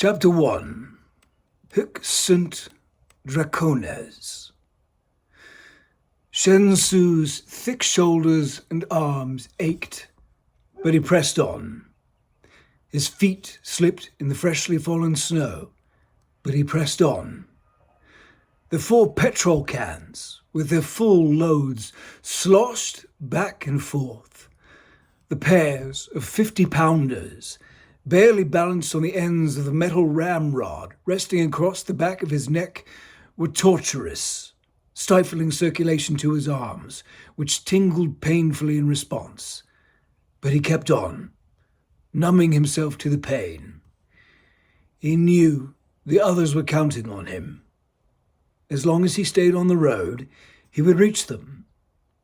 Chapter 1. Hic sunt Dracones. Shen Tzu's thick shoulders and arms ached, but he pressed on. His feet slipped in the freshly fallen snow, but he pressed on. The 4 petrol cans, with their full loads, sloshed back and forth. The pairs of 50-pounders, barely balanced on the ends of the metal ramrod resting across the back of his neck, were torturous, stifling circulation to his arms, which tingled painfully in response. But he kept on, numbing himself to the pain. He knew the others were counting on him. As long as he stayed on the road, he would reach them.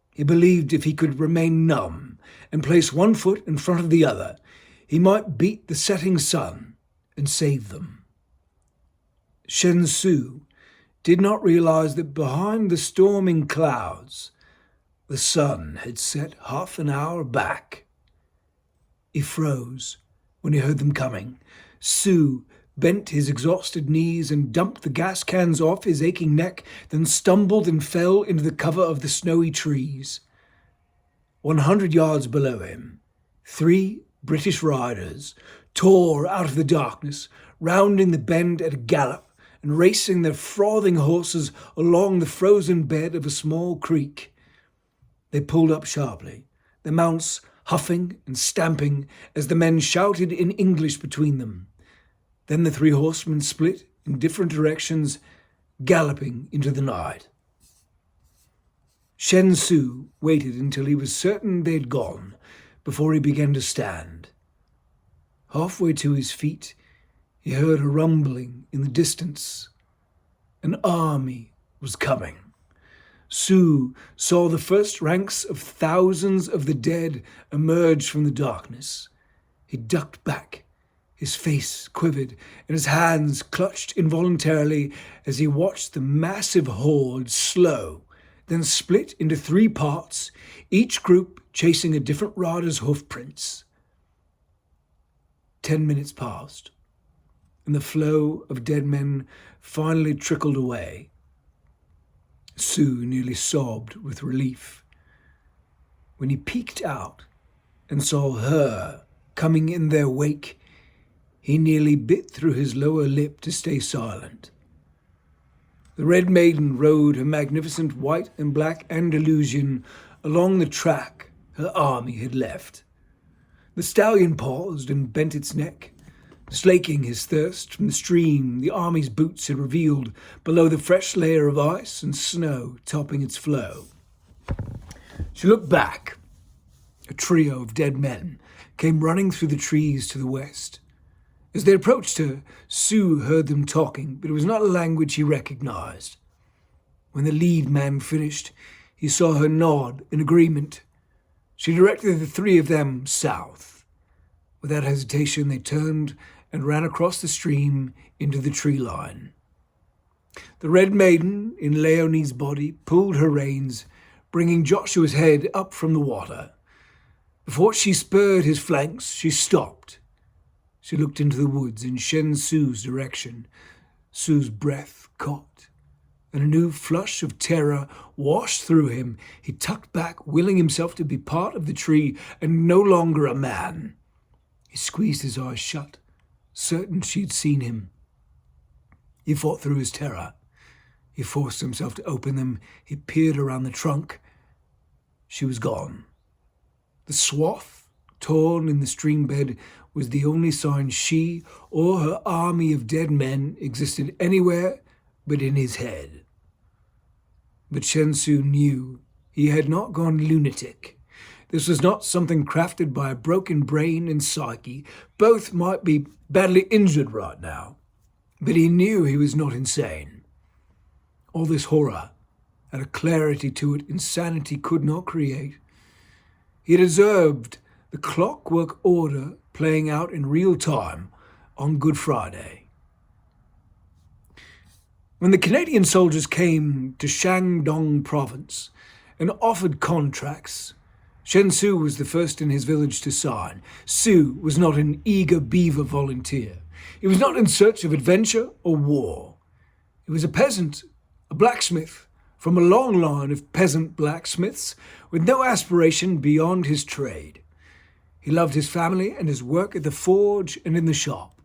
He believed if he could remain numb and place one foot in front of the other, he might beat the setting sun and save them. Shen Tzu did not realize that behind the storming clouds, the sun had set half an hour back. He froze when he heard them coming. Tzu bent his exhausted knees and dumped the gas cans off his aching neck, then stumbled and fell into the cover of the snowy trees. 100 yards below him, 3 British riders tore out of the darkness, rounding the bend at a gallop and racing their frothing horses along the frozen bed of a small creek. They pulled up sharply, their mounts huffing and stamping as the men shouted in English between them. Then the 3 horsemen split in different directions, galloping into the night. Shen Tzu waited until he was certain they'd gone before he began to stand. Halfway to his feet, he heard a rumbling in the distance. An army was coming. Tzu saw the first ranks of thousands of the dead emerge from the darkness. He ducked back. His face quivered, and his hands clutched involuntarily as he watched the massive horde slow, then split into 3 parts, each group chasing a different rider's hoofprints. 10 minutes passed, and the flow of dead men finally trickled away. Tzu nearly sobbed with relief. When he peeked out and saw her coming in their wake, he nearly bit through his lower lip to stay silent. The Red Maiden rode her magnificent white and black Andalusian along the track her army had left. The stallion paused and bent its neck, slaking his thirst from the stream the army's boots had revealed below the fresh layer of ice and snow topping its flow. She looked back. A trio of dead men came running through the trees to the west. As they approached her, Tzu heard them talking, but it was not a language he recognized. When the lead man finished, he saw her nod in agreement. She directed the 3 of them south. Without hesitation, they turned and ran across the stream into the tree line. The Red Maiden, in Leonie's body, pulled her reins, bringing Joshua's head up from the water. Before she spurred his flanks, she stopped. She looked into the woods in Shen Tzu's direction. Tzu's breath caught, and a new flush of terror washed through him. He tucked back, willing himself to be part of the tree and no longer a man. He squeezed his eyes shut, certain she'd seen him. He fought through his terror. He forced himself to open them. He peered around the trunk. She was gone. The swath torn in the stream bed was the only sign she or her army of dead men existed anywhere but in his head. But Shen Tzu knew he had not gone lunatic. This was not something crafted by a broken brain and psyche. Both might be badly injured right now, but he knew he was not insane. All this horror had a clarity to it insanity could not create. He had observed the clockwork order playing out in real time on Good Friday. When the Canadian soldiers came to Shandong province and offered contracts, Shen Tzu was the first in his village to sign. Tzu was not an eager beaver volunteer. He was not in search of adventure or war. He was a peasant, a blacksmith, from a long line of peasant blacksmiths with no aspiration beyond his trade. He loved his family and his work at the forge and in the shop.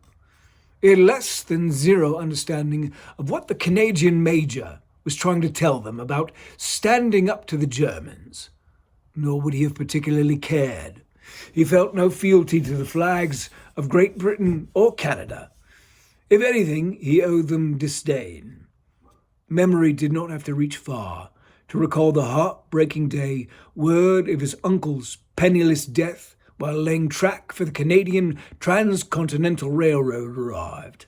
He had less than zero understanding of what the Canadian major was trying to tell them about standing up to the Germans, nor would he have particularly cared. He felt no fealty to the flags of Great Britain or Canada. If anything, he owed them disdain. Memory did not have to reach far to recall the heartbreaking day word of his uncle's penniless death while laying track for the Canadian Transcontinental Railroad arrived.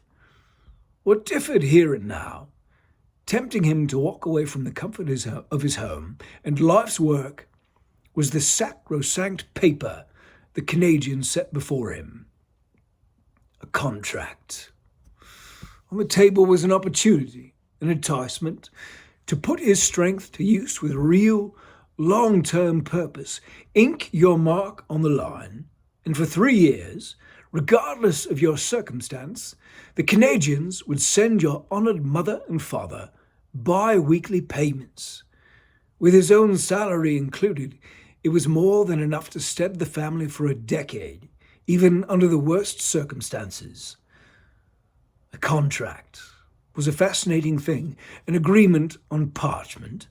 What differed here and now, tempting him to walk away from the comfort of his home and life's work, was the sacrosanct paper the Canadian set before him. A contract. On the table was an opportunity, an enticement, to put his strength to use with real, long-term purpose. Ink your mark on the line, and for 3 years, regardless of your circumstance, the Canadians would send your honoured mother and father bi-weekly payments. With his own salary included, it was more than enough to stead the family for a decade, even under the worst circumstances. A contract was a fascinating thing, an agreement on parchment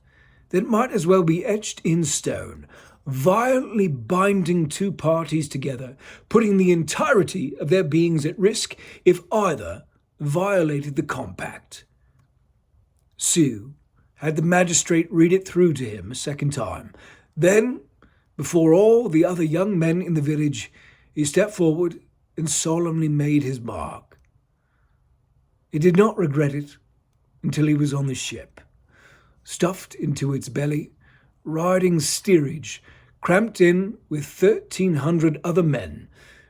that might as well be etched in stone, violently binding two parties together, putting the entirety of their beings at risk if either violated the compact. Sue had the magistrate read it through to him a second time. Then, before all the other young men in the village, he stepped forward and solemnly made his mark. He did not regret it until he was on the ship, stuffed into its belly, riding steerage, cramped in with 1,300 other men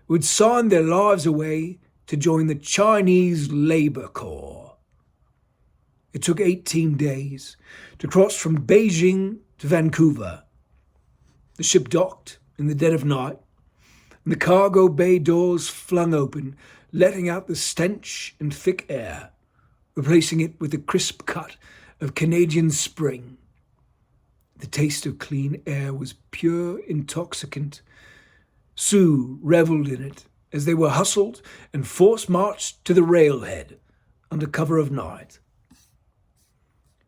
who had signed their lives away to join the Chinese Labour Corps. It took 18 days to cross from Beijing to Vancouver. The ship docked in the dead of night, and the cargo bay doors flung open, letting out the stench and thick air, replacing it with the crisp cut of Canadian spring. The taste of clean air was pure intoxicant. Sue revelled in it as they were hustled and force-marched to the railhead under cover of night.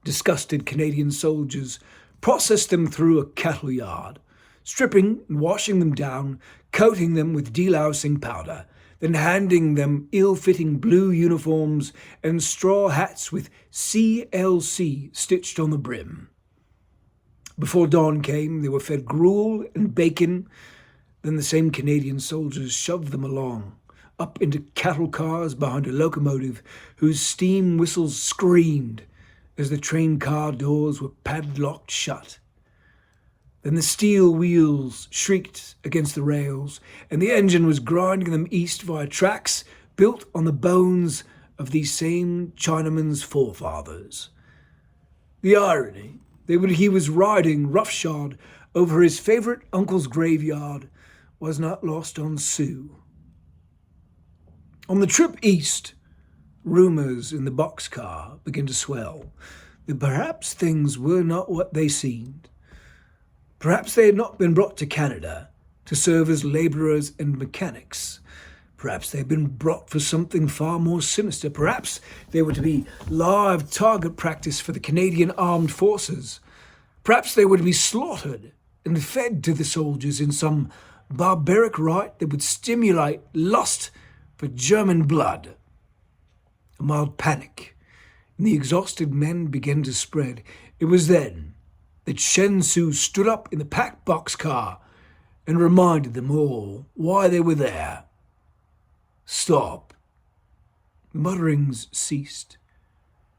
Disgusted Canadian soldiers processed them through a cattle yard, stripping and washing them down, coating them with delousing powder, then handing them ill-fitting blue uniforms and straw hats with CLC stitched on the brim. Before dawn came, they were fed gruel and bacon. Then the same Canadian soldiers shoved them along, up into cattle cars behind a locomotive whose steam whistles screamed as the train car doors were padlocked shut. Then the steel wheels shrieked against the rails, and the engine was grinding them east via tracks built on the bones of these same Chinaman's forefathers. The irony, he was riding roughshod over his favourite uncle's graveyard, was not lost on Sue. On the trip east, rumours in the boxcar began to swell that perhaps things were not what they seemed. Perhaps they had not been brought to Canada to serve as labourers and mechanics. Perhaps they had been brought for something far more sinister. Perhaps they were to be live target practice for the Canadian Armed Forces. Perhaps they were to be slaughtered and fed to the soldiers in some barbaric rite that would stimulate lust for German blood. A mild panic in the exhausted men began to spread. It was then that Shen Su stood up in the packed boxcar and reminded them all why they were there. Stop. The mutterings ceased.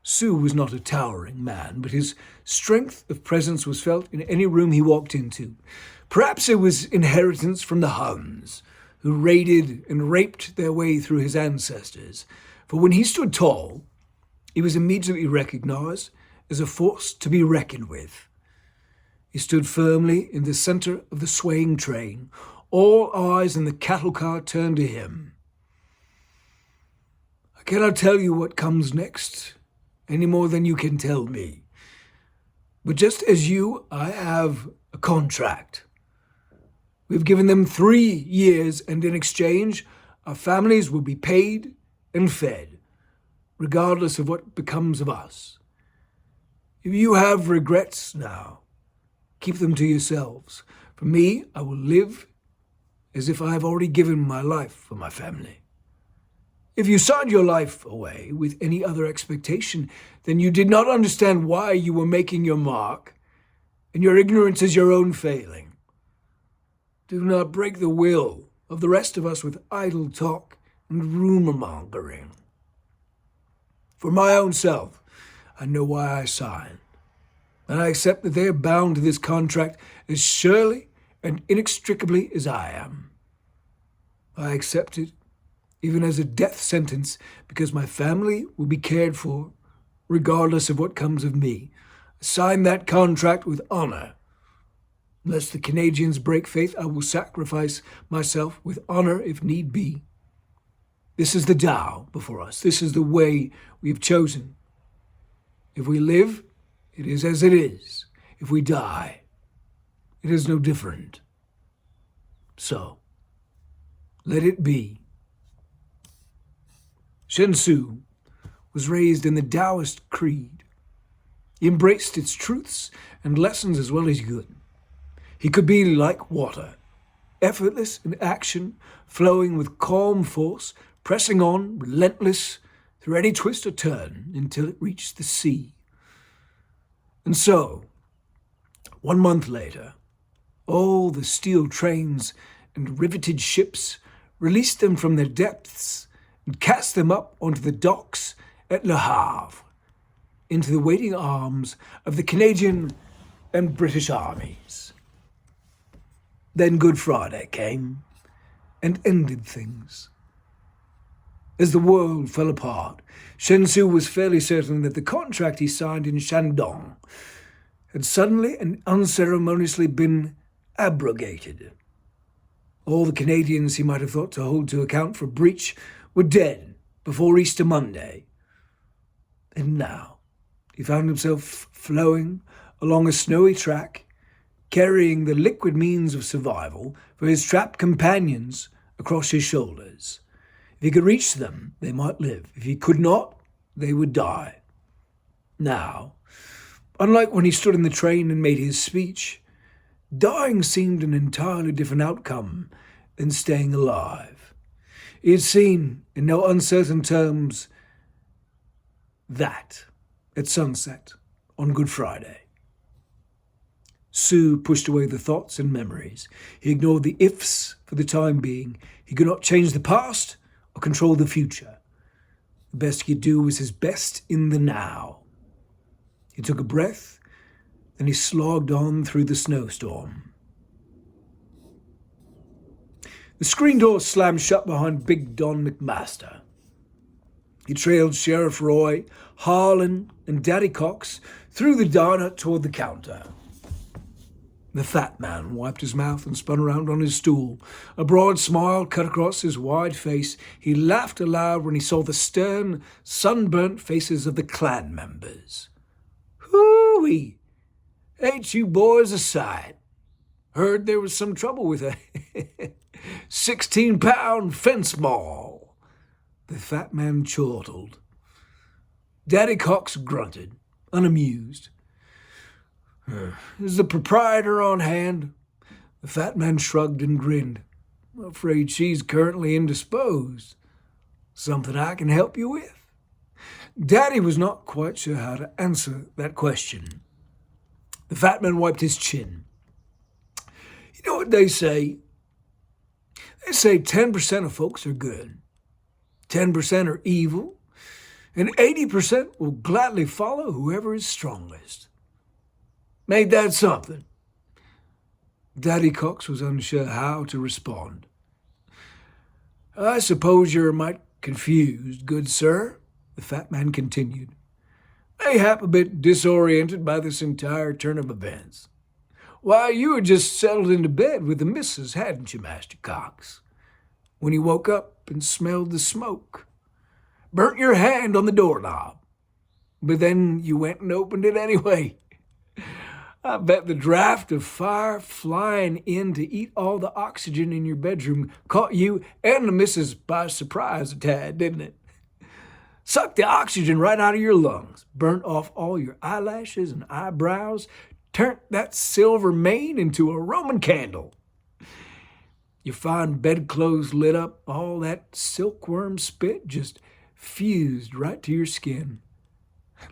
Sue was not a towering man, but his strength of presence was felt in any room he walked into. Perhaps it was inheritance from the Huns, who raided and raped their way through his ancestors. For when he stood tall, he was immediately recognized as a force to be reckoned with. He stood firmly in the center of the swaying train. All eyes in the cattle car turned to him. cannot tell you what comes next any more than you can tell me. But just as you, I have a contract. We've given them 3 years, and in exchange, our families will be paid and fed, regardless of what becomes of us. If you have regrets now, keep them to yourselves. For me, I will live as if I have already given my life for my family. If you signed your life away with any other expectation, then you did not understand why you were making your mark, and your ignorance is your own failing. Do not break the will of the rest of us with idle talk and rumor-mongering. For my own self, I know why I signed, and I accept that they are bound to this contract as surely and inextricably as I am. I accept it even as a death sentence because my family will be cared for regardless of what comes of me. I sign that contract with honor. Unless the Canadians break faith, I will sacrifice myself with honor if need be. This is the Tao before us. This is the way we have chosen. If we live, it is as it is. If we die, it is no different. So, let it be. Shen Su was raised in the Taoist creed. He embraced its truths and lessons as well as good. He could be like water, effortless in action, flowing with calm force, pressing on, relentless, through any twist or turn until it reached the sea. And so, 1 month later, all the steel trains and riveted ships released them from their depths and cast them up onto the docks at Le Havre, into the waiting arms of the Canadian and British armies. Then Good Friday came and ended things. As the world fell apart, Shen Su was fairly certain that the contract he signed in Shandong had suddenly and unceremoniously been abrogated. All the Canadians he might have thought to hold to account for breach were dead before Easter Monday. And now he found himself flowing along a snowy track, carrying the liquid means of survival for his trapped companions across his shoulders. If he could reach them, they might live. If he could not, they would die. Now, unlike when he stood in the train and made his speech, dying seemed an entirely different outcome than staying alive. He had seen, in no uncertain terms, that at sunset on Good Friday. Su pushed away the thoughts and memories. He ignored the ifs for the time being. He could not change the past or control the future. The best he could do was his best in the now. He took a breath, then he slogged on through the snowstorm. The screen door slammed shut behind Big Don McMaster. He trailed Sheriff Roy, Harlan, and Daddy Cox through the diner toward the counter. The fat man wiped his mouth and spun around on his stool. A broad smile cut across his wide face. He laughed aloud when he saw the stern, sunburnt faces of the clan members. Hoo-wee! Ain't you boys a sight? Heard there was some trouble with a 16-pound fence ball. The fat man chortled. Daddy Cox grunted, unamused. Is the proprietor on hand? The fat man shrugged and grinned. I'm afraid she's currently indisposed. Something I can help you with? Daddy was not quite sure how to answer that question. The fat man wiped his chin. You know what they say? They say 10% of folks are good, 10% are evil, and 80% will gladly follow whoever is strongest. Made that something? Daddy Cox was unsure how to respond. I suppose you're a mite confused, good sir, the fat man continued. Mayhap a bit disoriented by this entire turn of events. Why, you had just settled into bed with the missus, hadn't you, Master Cox? When you woke up and smelled the smoke. burnt your hand on the doorknob. But then you went and opened it anyway. I bet the draft of fire flying in to eat all the oxygen in your bedroom caught you and the missus by surprise a tad, didn't it? Sucked the oxygen right out of your lungs, burnt off all your eyelashes and eyebrows, turned that silver mane into a Roman candle. Your fine bedclothes lit up, all that silkworm spit just fused right to your skin.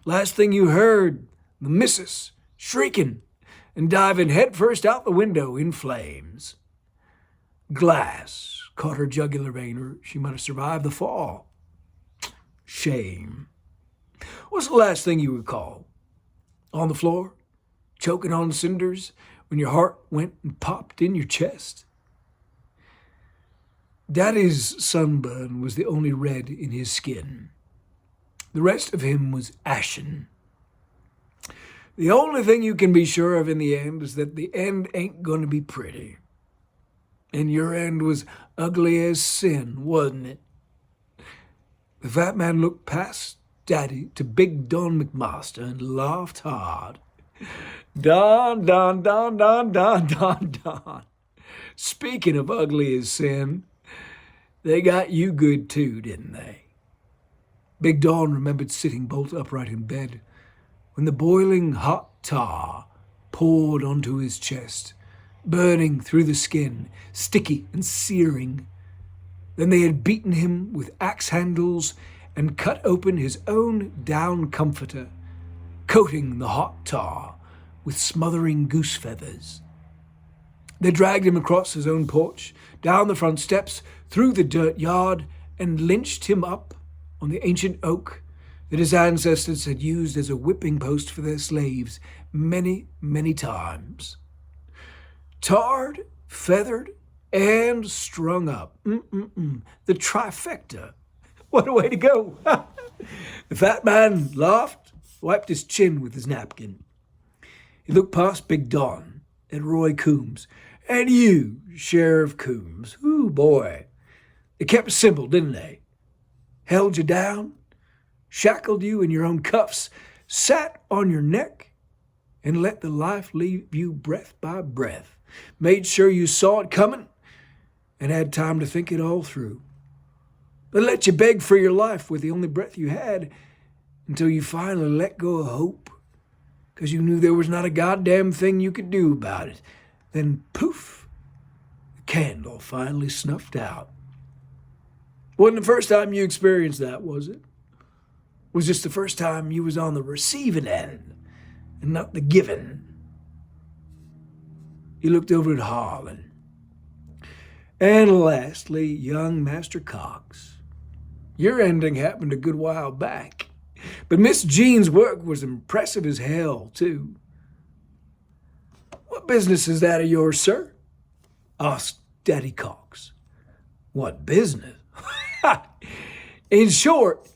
Last thing you heard, the missus shrieking and diving headfirst out the window in flames. Glass caught her jugular vein, or she might have survived the fall. Shame. What's the last thing you recall? On the floor, choking on cinders when your heart went and popped in your chest? Daddy's sunburn was the only red in his skin. The rest of him was ashen. The only thing you can be sure of in the end is that the end ain't going to be pretty. And your end was ugly as sin, wasn't it? The fat man looked past Daddy to Big Don McMaster and laughed hard. Don, Don, Don, Don, Don, Don, Don. Speaking of ugly as sin, they got you good too, didn't they? Big Don remembered sitting bolt upright in bed when the boiling hot tar poured onto his chest, burning through the skin, sticky and searing. Then they had beaten him with axe handles and cut open his own down comforter, coating the hot tar with smothering goose feathers. They dragged him across his own porch, down the front steps, through the dirt yard, and lynched him up on the ancient oak that his ancestors had used as a whipping post for their slaves many, many times. Tarred, feathered, and strung up. The trifecta. What a way to go. The fat man laughed, wiped his chin with his napkin. He looked past Big Don at Roy Coombs. And you, Sheriff Coombs. Ooh, boy. They kept it simple, didn't they? Held you down, shackled you in your own cuffs, sat on your neck, and let the life leave you breath by breath. Made sure you saw it coming and had time to think it all through. They let you beg for your life with the only breath you had until you finally let go of hope because you knew there was not a goddamn thing you could do about it. Then poof, the candle finally snuffed out. Wasn't the first time you experienced that, was it? Was just the first time you was on the receiving end and not the giving. He looked over at Harlan. And lastly, young Master Cox. Your ending happened a good while back, but Miss Jean's work was impressive as hell, too. What business is that of yours, sir? Asked Daddy Cox. What business? In short,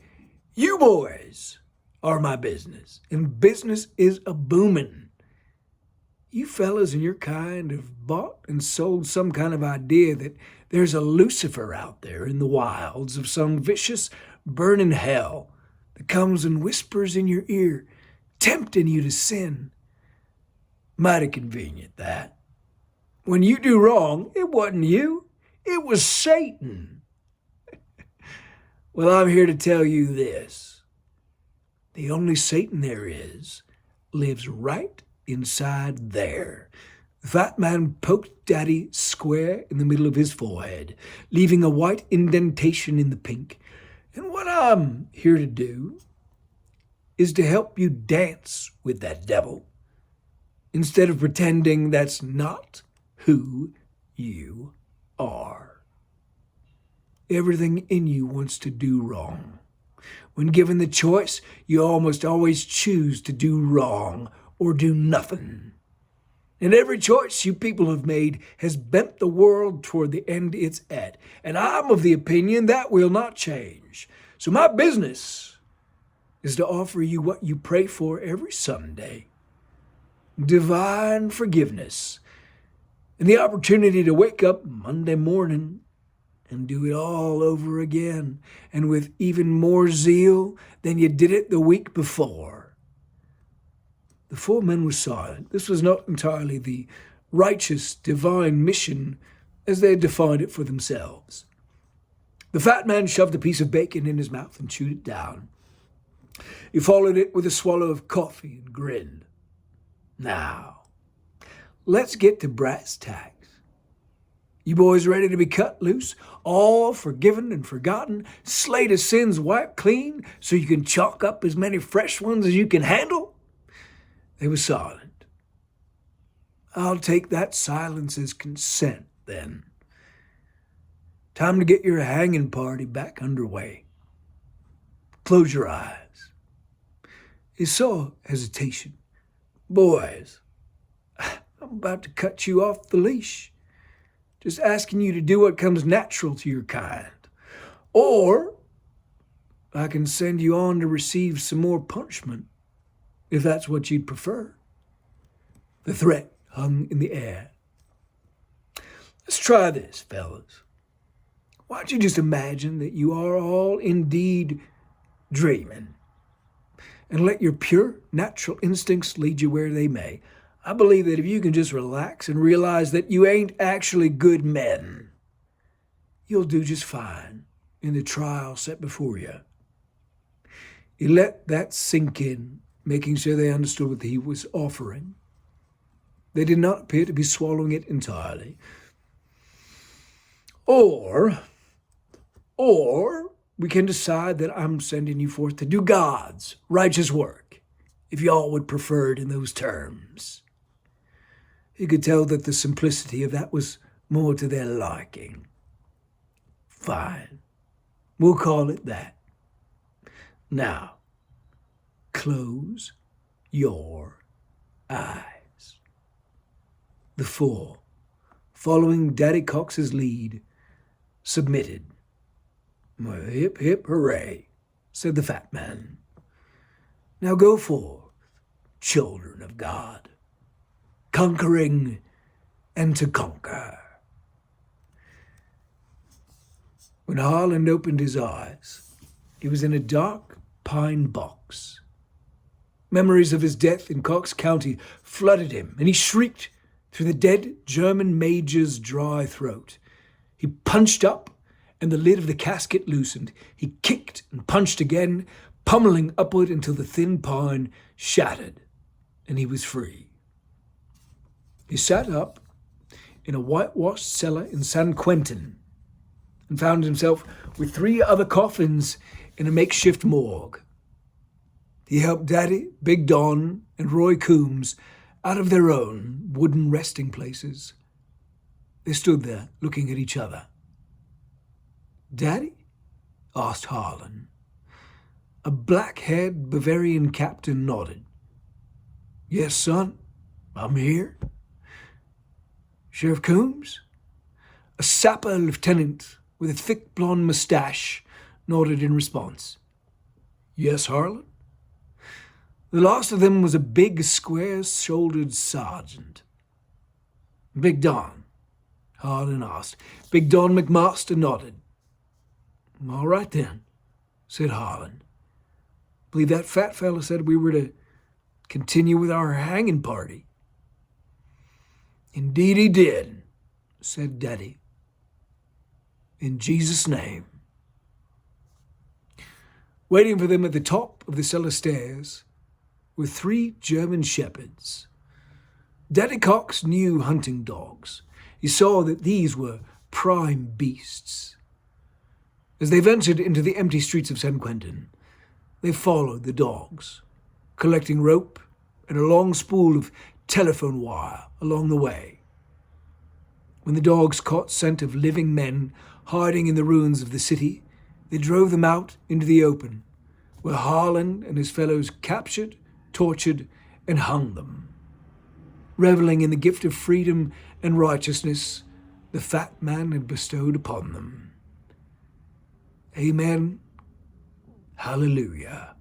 you boys are my business, and business is a booming. You fellas and your kind have bought and sold some kind of idea that there's a Lucifer out there in the wilds of some vicious, burning hell that comes and whispers in your ear, tempting you to sin. Mighty convenient, that. When you do wrong, it wasn't you, it was Satan. Well, I'm here to tell you this. The only Satan there is lives right inside there. The fat man poked Daddy square in the middle of his forehead, leaving a white indentation in the pink. And what I'm here to do is to help you dance with that devil, instead of pretending that's not who you are. Everything in you wants to do wrong. When given the choice, you almost always choose to do wrong or do nothing. And every choice you people have made has bent the world toward the end it's at. And I'm of the opinion that will not change. So my business is to offer you what you pray for every Sunday. Divine forgiveness. And the opportunity to wake up Monday morning and do it all over again, and with even more zeal than you did it the week before. The four men were silent. This was not entirely the righteous, divine mission as they had defined it for themselves. The fat man shoved a piece of bacon in his mouth and chewed it down. He followed it with a swallow of coffee and grinned. Now, let's get to brass tacks. You boys ready to be cut loose, all forgiven and forgotten, slate of sins wiped clean so you can chalk up as many fresh ones as you can handle? They were silent. I'll take that silence as consent, then. Time to get your hanging party back underway. Close your eyes. He saw hesitation. Boys, I'm about to cut you off the leash. Just asking you to do what comes natural to your kind. Or I can send you on to receive some more punishment, if that's what you'd prefer. The threat hung in the air. Let's try this, fellas. Why don't you just imagine that you are all indeed dreaming, and let your pure, natural instincts lead you where they may. I believe that if you can just relax and realize that you ain't actually good men, you'll do just fine in the trial set before you. He let that sink in, making sure they understood what he was offering. They did not appear to be swallowing it entirely. Or we can decide that I'm sending you forth to do God's righteous work, if y'all would prefer it in those terms. You could tell that the simplicity of that was more to their liking. Fine. We'll call it that. Now, close your eyes. The four, following Daddy Cox's lead, submitted. Well, hip, hip, hooray, said the fat man. Now go forth, children of God, conquering and to conquer. When Harlan opened his eyes, he was in a dark pine box. Memories of his death in Cox County flooded him, and he shrieked through the dead German major's dry throat. He punched up, and the lid of the casket loosened. He kicked and punched again, pummeling upward until the thin pine shattered, and he was free. He sat up in a whitewashed cellar in San Quentin and found himself with 3 other coffins in a makeshift morgue. He helped Daddy, Big Don, and Roy Coombs out of their own wooden resting places. They stood there looking at each other. Daddy? Asked Harlan. A black-haired Bavarian captain nodded. Yes, son, I'm here. Sheriff Coombs? A sapper lieutenant with a thick blonde mustache nodded in response. Yes, Harlan? The last of them was a big, square-shouldered sergeant. Big Don? Harlan asked. Big Don McMaster nodded. All right then, said Harlan. Believe that fat fella said we were to continue with our hanging party. Indeed he did, said Daddy. In Jesus' name. Waiting for them at the top of the cellar stairs were 3 German shepherds. Daddy Cox knew hunting dogs. He saw that these were prime beasts. As they ventured into the empty streets of San Quentin, they followed the dogs, collecting rope and a long spool of telephone wire along the way. When the dogs caught scent of living men hiding in the ruins of the city, they drove them out into the open, where Harlan and his fellows captured, tortured, and hung them. Reveling in the gift of freedom and righteousness the fat man had bestowed upon them. Amen. Hallelujah.